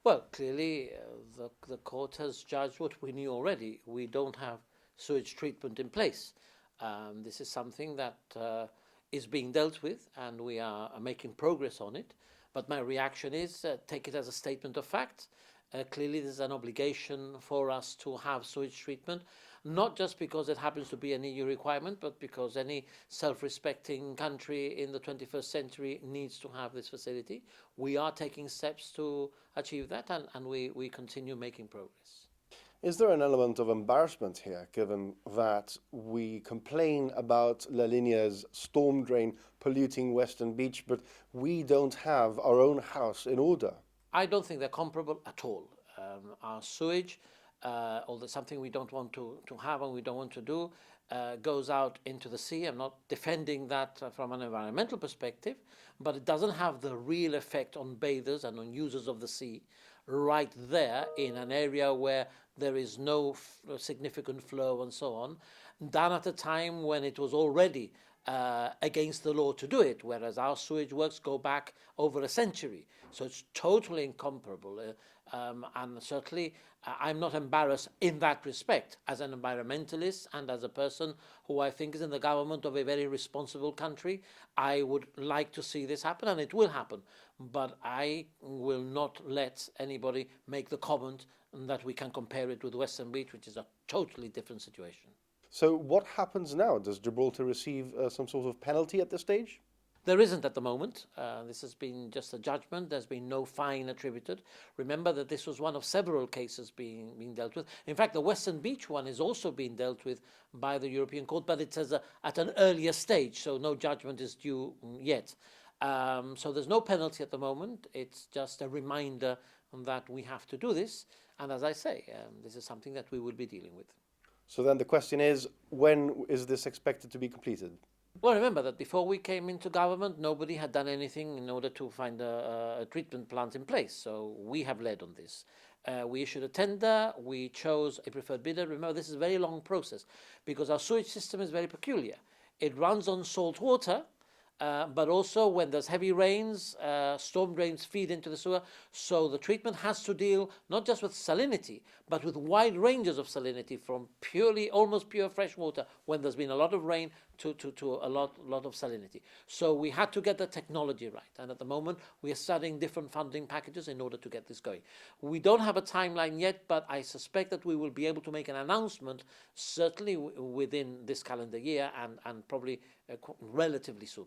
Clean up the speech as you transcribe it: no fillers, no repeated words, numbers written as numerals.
Well, clearly, the court has judged what we knew already. We don't have sewage treatment in place. This is something that is being dealt with, and we are making progress on it. But my reaction is take it as a statement of fact. Clearly, there's an obligation for us to have sewage treatment, not just because it happens to be an EU requirement, but because any self-respecting country in the 21st century needs to have this facility. We are taking steps to achieve that, and we continue making progress. Is there an element of embarrassment here, given that we complain about La Linea's storm drain polluting Western Beach, but we don't have our own house in order? I don't think they're comparable at all. Our sewage, although something we don't want to have and we don't want to do, goes out into the sea. I'm not defending that from an environmental perspective, but it doesn't have the real effect on bathers and on users of the sea right there in an area where there is no significant flow and so on, done at a time when it was already against the law to do it, whereas our sewage works go back over a century. So it's totally incomparable. And certainly I'm not embarrassed in that respect as an environmentalist and as a person who I think is in the government of a very responsible country. I would like to see this happen, and it will happen. But I will not let anybody make the comment that we can compare it with Western Beach, which is a totally different situation. So what happens now? Does Gibraltar receive some sort of penalty at this stage? There isn't at the moment. This has been just a judgment. There's been no fine attributed. Remember that this was one of several cases being dealt with. In fact, the Western Beach one is also being dealt with by the European Court, but it's at an earlier stage, so no judgment is due yet. So there's no penalty at the moment. It's just a reminder that we have to do this. And as I say, this is something that we will be dealing with. So then the question is, when is this expected to be completed? Well, remember that before we came into government, nobody had done anything in order to find a treatment plant in place. So we have led on this. We issued a tender, we chose a preferred bidder. Remember, this is a very long process because our sewage system is very peculiar. It runs on salt water, but also when there's heavy rains, storm drains feed into the sewer. So the treatment has to deal not just with salinity, but with wide ranges of salinity, from purely, almost pure fresh water when there's been a lot of rain to a lot of salinity. So we had to get the technology right. And at the moment, we are studying different funding packages in order to get this going. We don't have a timeline yet, but I suspect that we will be able to make an announcement certainly within this calendar year and probably relatively soon.